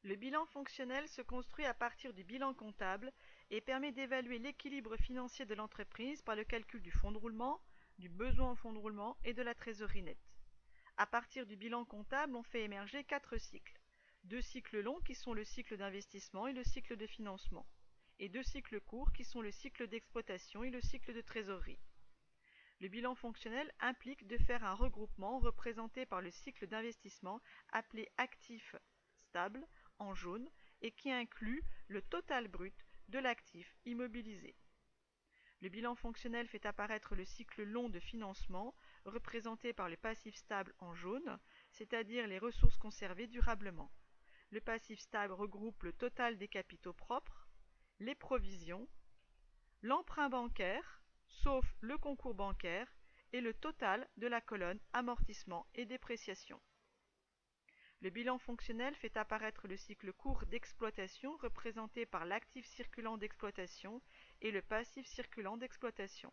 Le bilan fonctionnel se construit à partir du bilan comptable et permet d'évaluer l'équilibre financier de l'entreprise par le calcul du fonds de roulement, du besoin en fonds de roulement et de la trésorerie nette. À partir du bilan comptable, on fait émerger 4 cycles. 2 cycles longs qui sont le cycle d'investissement et le cycle de financement, et 2 cycles courts qui sont le cycle d'exploitation et le cycle de trésorerie. Le bilan fonctionnel implique de faire un regroupement représenté par le cycle d'investissement appelé actif stable en jaune et qui inclut le total brut de l'actif immobilisé. Le bilan fonctionnel fait apparaître le cycle long de financement représenté par le passif stable en jaune, c'est-à-dire les ressources conservées durablement. Le passif stable regroupe le total des capitaux propres, les provisions, l'emprunt bancaire, sauf le concours bancaire, et le total de la colonne amortissement et dépréciation. Le bilan fonctionnel fait apparaître le cycle court d'exploitation représenté par l'actif circulant d'exploitation et le passif circulant d'exploitation.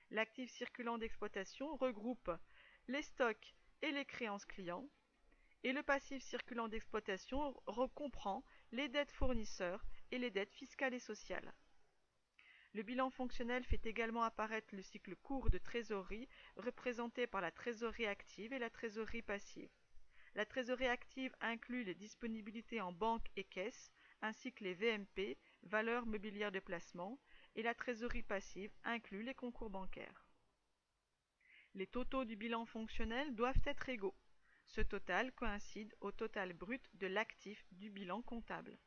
L'actif circulant d'exploitation regroupe les stocks et les créances clients, et le passif circulant d'exploitation comprend les dettes fournisseurs et les dettes fiscales et sociales. Le bilan fonctionnel fait également apparaître le cycle court de trésorerie représenté par la trésorerie active et la trésorerie passive. La trésorerie active inclut les disponibilités en banque et caisse, ainsi que les VMP, valeurs mobilières de placement, et la trésorerie passive inclut les concours bancaires. Les totaux du bilan fonctionnel doivent être égaux. Ce total coïncide au total brut de l'actif du bilan comptable.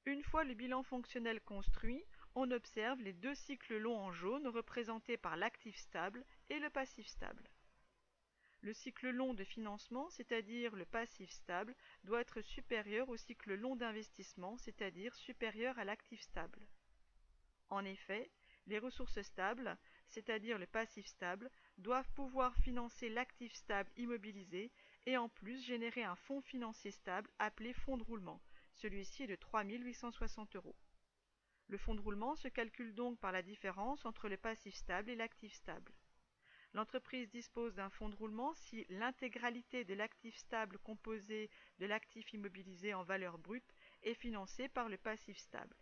Une fois le bilan fonctionnel construit, on observe les 2 cycles longs en jaune représentés par l'actif stable et le passif stable. Le cycle long de financement, c'est-à-dire le passif stable, doit être supérieur au cycle long d'investissement, c'est-à-dire supérieur à l'actif stable. En effet, les ressources stables, c'est-à-dire le passif stable, doivent pouvoir financer l'actif stable immobilisé et en plus générer un fonds financier stable appelé fonds de roulement. Celui-ci est de 3 860 €. Le fonds de roulement se calcule donc par la différence entre le passif stable et l'actif stable. L'entreprise dispose d'un fonds de roulement si l'intégralité de l'actif stable composé de l'actif immobilisé en valeur brute est financée par le passif stable.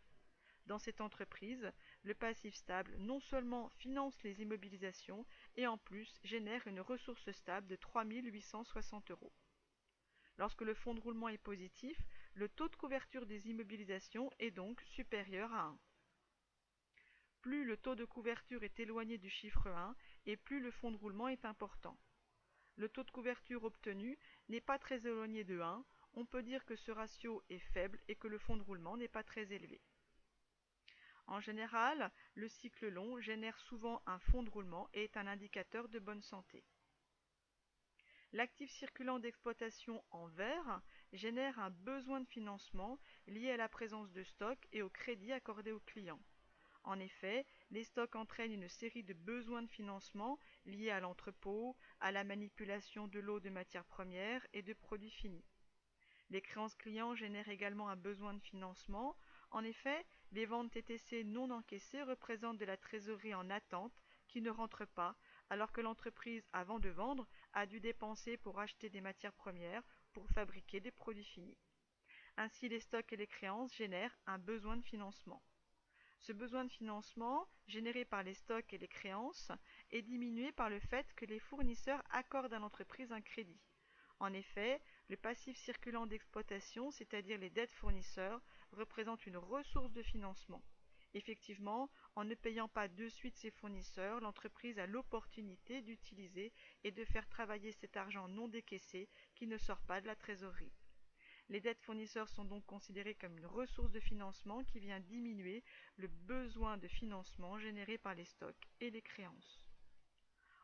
Dans cette entreprise, le passif stable non seulement finance les immobilisations et en plus génère une ressource stable de 3 860 €. Lorsque le fonds de roulement est positif, le taux de couverture des immobilisations est donc supérieur à 1. Plus le taux de couverture est éloigné du chiffre 1 et plus le fonds de roulement est important. Le taux de couverture obtenu n'est pas très éloigné de 1, on peut dire que ce ratio est faible et que le fonds de roulement n'est pas très élevé. En général, le cycle long génère souvent un fonds de roulement et est un indicateur de bonne santé. L'actif circulant d'exploitation en vert génère un besoin de financement lié à la présence de stocks et au crédit accordé aux clients. En effet, les stocks entraînent une série de besoins de financement liés à l'entrepôt, à la manipulation de lots de matières premières et de produits finis. Les créances clients génèrent également un besoin de financement. En effet, les ventes TTC non encaissées représentent de la trésorerie en attente qui ne rentre pas, alors que l'entreprise, avant de vendre, a dû dépenser pour acheter des matières premières pour fabriquer des produits finis. Ainsi, les stocks et les créances génèrent un besoin de financement. Ce besoin de financement, généré par les stocks et les créances, est diminué par le fait que les fournisseurs accordent à l'entreprise un crédit. En effet, le passif circulant d'exploitation, c'est-à-dire les dettes fournisseurs, représente une ressource de financement. Effectivement, en ne payant pas de suite ses fournisseurs, l'entreprise a l'opportunité d'utiliser et de faire travailler cet argent non décaissé qui ne sort pas de la trésorerie. Les dettes fournisseurs sont donc considérées comme une ressource de financement qui vient diminuer le besoin de financement généré par les stocks et les créances.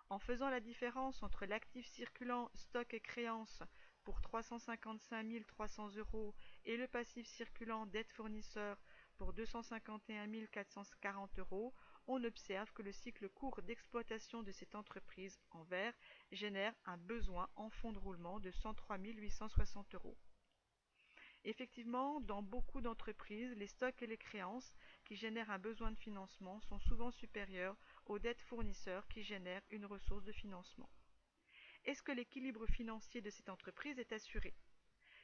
En faisant la différence entre l'actif circulant stock et créances pour 355 300 € et le passif circulant dette fournisseur pour 251 440 €, on observe que le cycle court d'exploitation de cette entreprise en vert génère un besoin en fonds de roulement de 103 860 €. Effectivement, dans beaucoup d'entreprises, les stocks et les créances qui génèrent un besoin de financement sont souvent supérieurs aux dettes fournisseurs qui génèrent une ressource de financement. Est-ce que l'équilibre financier de cette entreprise est assuré?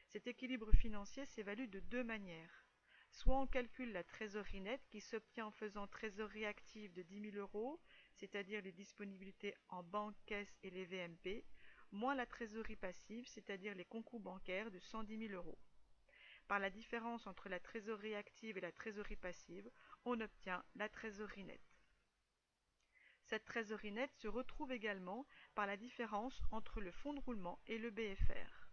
Cet équilibre financier s'évalue de deux manières. Soit on calcule la trésorerie nette qui s'obtient en faisant trésorerie active de 10 000 euros, c'est-à-dire les disponibilités en banque, caisse et les VMP, moins la trésorerie passive, c'est-à-dire les concours bancaires de 110 000 euros. Par la différence entre la trésorerie active et la trésorerie passive, on obtient la trésorerie nette. Cette trésorerie nette se retrouve également par la différence entre le fonds de roulement et le BFR.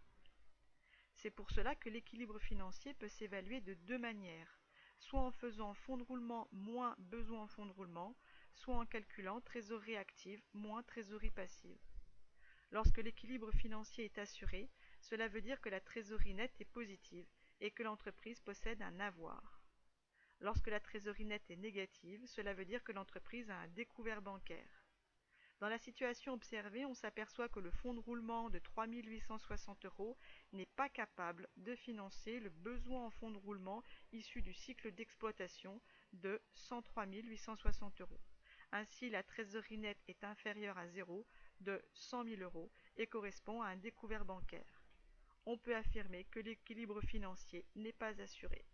C'est pour cela que l'équilibre financier peut s'évaluer de deux manières, soit en faisant fonds de roulement moins besoin en fonds de roulement, soit en calculant trésorerie active moins trésorerie passive. Lorsque l'équilibre financier est assuré, cela veut dire que la trésorerie nette est positive et que l'entreprise possède un avoir. Lorsque la trésorerie nette est négative, cela veut dire que l'entreprise a un découvert bancaire. Dans la situation observée, on s'aperçoit que le fonds de roulement de 3 860 euros n'est pas capable de financer le besoin en fonds de roulement issu du cycle d'exploitation de 103 860 euros. Ainsi, la trésorerie nette est inférieure à zéro de 100 000 euros et correspond à un découvert bancaire. On peut affirmer que l'équilibre financier n'est pas assuré.